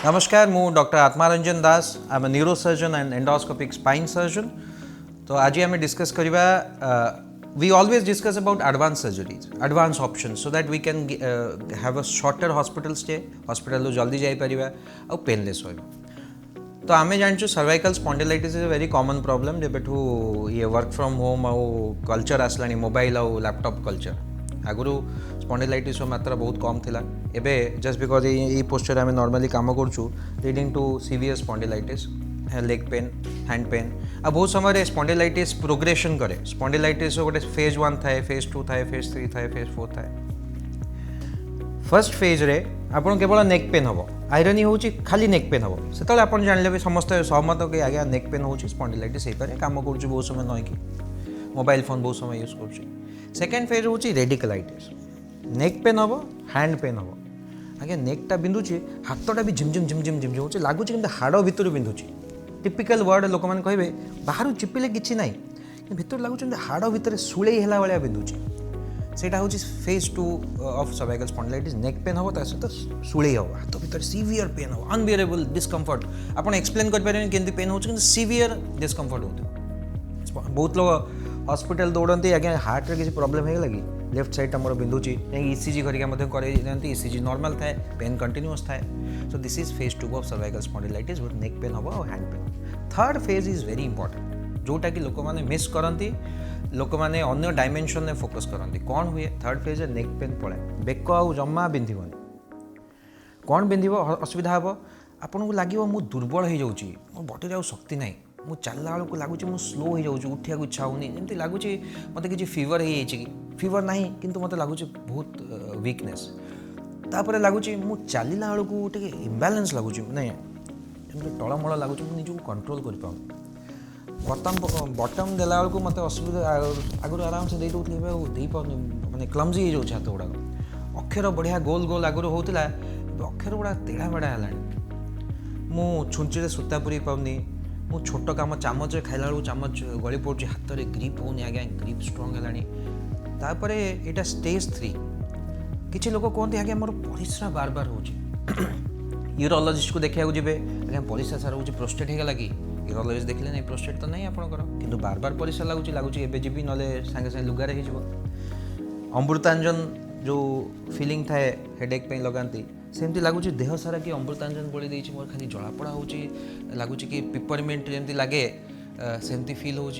नमस्कार, मु doctor Atmaranjan Das. I am a neurosurgeon and endoscopic spine surgeon. तो आज आम डिस्कस करवा we always discuss about advance surgeries, advance option, so that we can have a shorter hospital stay, hospital जल्दी जापर आ painless हो। तो आम जानूँ cervical spondylitis is a very common problem जेबेठू ये वर्क फ्रॉम होम आउ कल्चर आसला मोबाइल आउ लैपटॉप कल्चर। आगुरी स्पॉन्डिलाइटिस मात्रा बहुत कम थिला। एबे जस्ट बिकॉज ये पोस्चर आम नॉर्मली काम करूँ leading to severe spondylitis, leg pain, hand pain. आ बहुत समय स्पॉन्डिलाइटिस प्रोग्रेशन करे। स्पॉन्डिलाइटिस गोटे फेज 1 थाए, फेज 2 थाए, फेज 3 थाए, फेज 4 थाए। फर्स्ट फेज रे आपन केवल नेक पेन हम, आयरनी हूँ खाली नेक पेन हम से आप जानले भी समस्त सहमत कि आज्ञा नेक पेन हो स्पॉन्डिलाइटिस हो पारे, कम कर बहुत समय नईकि मोबाइल फोन बहुत समय यूज कर। सेकेंड फेज हूँ रेडिकुलाइटिस, नेक पेन हम, हैंड पेन हम। आज्ञा नेकटा बिंधुची, हाथटा भी झिमझिम झिमझिम झिमझिम हो लगुच कि हाड़ भितर बिंधुची। टिपिकल वर्ड लोक मैंने कहे बाहर चिपिले कि ना भितर लगुच हाड़ भितर शुले है भाया बिंधुची। सेटा हूँ phase 2 of cervical spondylitis. Neck pain हम सहित शुले हम, हाथ भीतर सीवियर पेन हम, अनबियरेबल डिस्कम्फर्ट। आप एक्सप्लेन करें केमती पेन हो, सीवियर डिस्कम्फर्ट हो। बहुत लोग हॉस्पिटल दौड़ती आज्ञा हार्ट रे किसी प्रॉब्लम है लगी, लेफ्ट साइड मोर बिंधुची, ईसीजी करके ईसीजी नॉर्मल थाए, पेन कंटिन्यूअस थाए। So this is phase 2 of cervical spondylitis with neck pain हम और hand pain. Third phase is very important, जोटा कि लोक मैंने मिस करती, लोक मैंने अन्य डायमेंशन में फोकस करती। कौन हुए थर्ड फेज नेक पेन पड़े, बेक आउ जमा बिंधबनी। कौन बिंधब असुविधा हे, आपन को लगे मु दुर्बल हो जाऊँगी, मो बॉडी आउ शक्ति ना, मु चलला बेलू लगुच मु स्लो हो जाऊँ, उठा इच्छा होनी, जमी लगुच मत कि फीवर हो, फीवर ना कि मत लगुच बहुत वीकनेस। तापर लगुच मु चलला बेलू टे इम्बालांस लगुच, मैंने टलमल लगुच, मुझे निजक कंट्रोल कर पाऊँ। बटम देला बेलू मत असुविधा आगुरी आराम से दे पाऊँ, मैंने क्लमजी हो हाथ गुड़ाक। अक्षर बढ़िया गोल गोल आगुरी होता, अक्षर गुड़ा तेढ़ा बेढ़ा है। मु छुंची सूता पूरी पाऊनी, मु छोट कम चामच खाइला बेलू चामच गली पड़ुची, हाथ में ग्रिप होनी, आज्ञा ग्रिप स्ट्रंग है। यहाँ स्टेज 3 किसी लोग कहते आज्ञा मोर परिश्रा बार बार हो। यूरोलॉजिस्ट को देखा जी, आज्ञा परिश्रा सारा हो, प्रोस्टेट होगा कि यूरोलॉजिस्ट देखले नहीं, प्रोस्टेट तो नहीं आपंकर, किंतु बार बार परिश्रा लगुच एबे जीवी ना सांगे सांगे लुगारे हो। अमृतांजन जो फीलिंग थाए हेडेक पे लगाती, सेमती लगुच देह सारा कि अमृतांजन बोली देछि, मोर खाली जलापड़ा हो लगुच कि पिपरमिंट जमी लगे सेमती फील हो।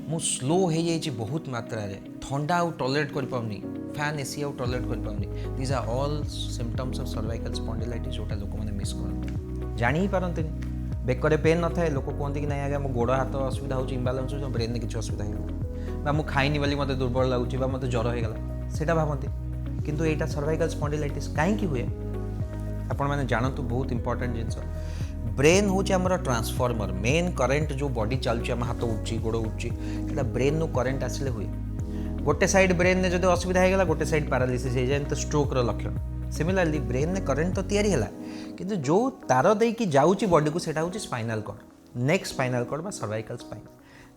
मु स्लो हो जाइए बहुत मात्रा रे, ठंडा आउ टॉलरेट कर पाउनी, फैन एसी आउ टॉलरेट कर पाउनी। These are all symptoms of cervical spondylitis, जोटा लोक मैंने मिस करते, जानी ही पारती। बेकर पेन न थाए, लोक कहते कि ना आज्ञा मो गोड़ हाथ असुविधा हो, इम्बालांस हो, ब्रेन में किसी असुविधा हो, मु खाइनी बोली मत दुर्बल लगुच, मत ज्वर होगा सेटा भावती। किंतु एटा सर्वाइकल स्पॉन्डिलाइटिस कहीं हुए आपण मैंने जानतु, बहुत इंपोर्टेंट जिनस। ब्रेन हूँ आमर ट्रांसफॉर्मर, मेन करेन्ट जो बॉडी चलुची, आम हाथ उठी गोड़ उठी, ब्रेन नु करेन्ट आसिले हुए। गोटे साइड ब्रेन में जो असुविधा होगा, गोटे साइड पैरालिसिस हो जाए, तो स्ट्रोक लक्षण। सिमिलरली ब्रेन में करेन्ट तो तैयारी है, किंतु जो तार देकी जाऊँगी बॉडी को, सेटा हूँ स्पाइनल कॉर्ड, नेक स्पाइनल कॉर्ड बा सर्वाइकल स्पाइन।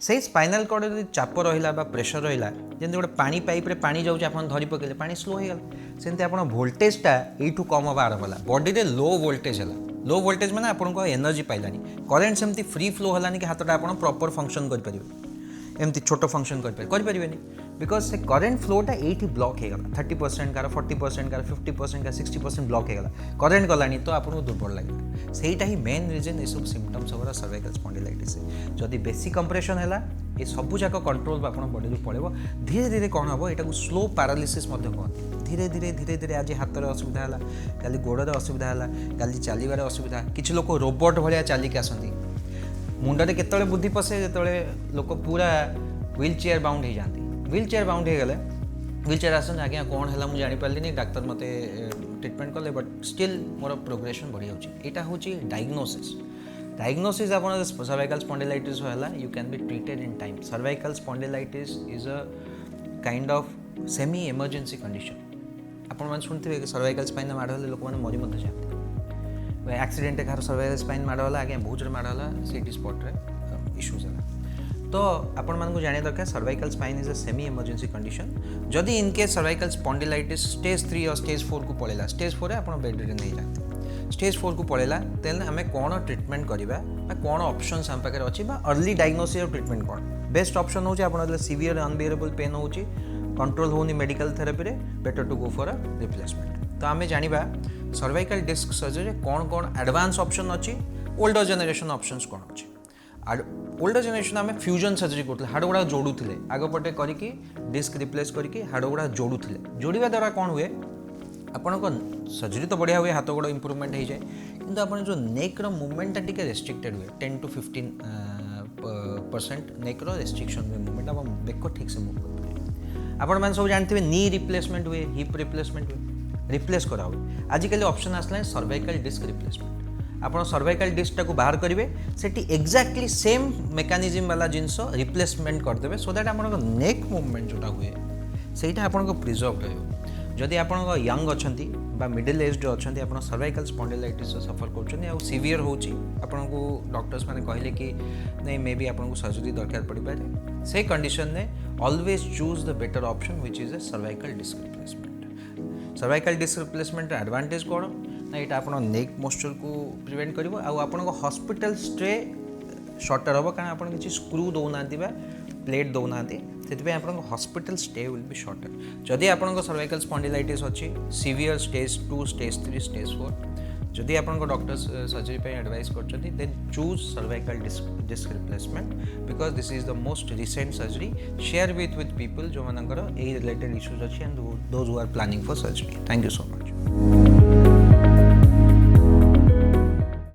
से स्पाइनल कॉर्ड यदि चाप रहा प्रेशर रहा, जमी गोटे पानी पाइप रे पानी जाऊँच, आप धरी पकड़े पानी स्लो हो गला, सेमती आप भोल्टेजटा यूँ कम हाँ आरंभ है, बॉडी रे लो वोल्टेज है। लो वोल्टेज मैंने आपको एनर्जी पाइलानी, करेन्ट सेमती फ्री फ्लो है कि हाथटा आप प्रॉपर फंक्शन करेंगे, एमती छोट फंक्शन करें, बिकॉज से करेन्ट फ्लोटा ये ब्लॉक होगा, 30% कार 40% कार 50% कार 60% ब्लॉक होगा, करेन्ट गलानी तो आपको दुर्बल लगे। सेटा ही मेन रीजन ये सब सिम्पटम्स होगा सर्वाइकल स्पॉन्डिलाइटिस। जदि बेसी कंप्रेशन है, ये सबू जाक कंट्रोल आप बॉडी को पड़ेगा, धीरे धीरे कौन हम यहाँ स्लो पैरालिसिस कहते। धीरे धीरे धीरे धीरे आज हाथ में असुविधा है, काली गोड़े असुविधा है, काली चलबार असुविधा। किसी लोग रोबोट भाया चलिक आसती, मुंडे केतले बुद्धि पशे जो लोक पूरा व्हील चेयर बाउंड हो जाती। व्हील चेयर बाउंड हो गले, व्हील चेयर आसन आज्ञा कौन है मुझे जापारे, डाक्तर मत ट्रिटमेंट कले, बट स्टिल मोर प्रोग्रेशन बढ़ी जाऊँगी। हूँ डायग्नोसिस। डायग्नोसिस आप सर्वाइकल स्पॉन्डिलाइटिस है, you can be treated in time. Cervical spondylitis is a kind of semi emergency condition. आपण मैंने शुणुवे कि सर्वाइकल स्पाइन माड़ है लोक मैंने मरी मत जाते, एक्सीडेंट कार सर्वाइकल स्पाइन माड़ है, आज्ञा बहुत जोर माड़ है, सीटी स्पॉट रे इश्यूज है। तो आपण मानक जाना दरकार cervical spine is a semi emergency condition. जदि इनकेस सर्वाइकल स्पॉन्डिलाइटिस स्टेज 3 और स्टेज 4 को पड़ेगा, स्टेज 4 आप बेड रिडन नहीं जाते, स्टेज 4 को पड़ेगा देन आम कौन ट्रिटमेंट करवा कौन ऑप्शंस आम पाखे अच्छी अर्ली डायग्नोसिस और ट्रिटमेंट कौन बेस्ट ऑप्शन हो आप सीवियर अनबियरेबल पेन हो कंट्रोल होनी medical therapy better to go for a replacement तो आम जाना सर्वाइकल डिस्क सर्जरी कौन कौन एडवांस ऑप्शन अच्छी ओल्डर जेनरेशन ऑप्शंस कौन अच्छी ओल्डर जेनरेशन आम फ्यूजन सर्जरी करते हाड़ गुड़ा जोड़ुले आगपटे करके डिस्क रिप्लेस करके हाड़ गुड़ा जोड़ुले जोड़ा द्वारा कौन हुए आपण सर्जरी तो बढ़िया हुए हाथ गोड़ इम्प्रूवमेंट हो जाए कि आप जो नेक्र मुवमेंटा टी रेस्ट्रिक्टेड हुए 10 to 15% नेक्र रेस्ट्रिक्शन हुए मुवमेंट आप बेक ठीक से मुव कर आपण मैंने सब जानते हैं नी रिप्लेसमेंट हुए हिप रिप्लेसमेंट हुए रिप्लेस करा हुए आजिकल ऑप्शन आसला सर्वाइकल डिस्क रिप्लेसमेंट आप सर्वाइकल डिस्क टाक बाहर करेंगे से एक्जाक्टली सेम मेकानिजम वाला जिनस रिप्लेसमेंट करदे सो दैट आप नेक मुवमेंट जोटा हुए सहीटा आपको प्रिजर्व रहा जदि आप यंग अच्छा मिडिल एज अच्छा आप सर्वाइकल स्पॉन्डिलाइटिस सफर कर सीवियर होको डॉक्टर्स मैंने कहले कि नहीं मे बी आपको सर्जरी दरकार पड़ पाए से कंडीशन में always choose the better option which is a cervical disc replacement cervical disc replacement advantage कौन ना यहाँ आप नेक मोस्चर को प्रिवेंट कर हॉस्पिटल स्टे शॉर्टर हम कारण आप किसी स्क्रू दौना प्लेट दौना से आप hospital stay will be shorter जदि आप सर्वाइकल स्पॉन्डिलाइटिस अच्छी सीवियर स्टेज 2 स्टेज 3 स्टेज 4 जदि आप डॉक्टर्स सर्जरी पे एडवाइस कर then choose cervical disc replacement because this is the most recent surgery share with people जो मानकर रिलेटेड इश्यूज अच्छी and those who are planning for surgery thank you so much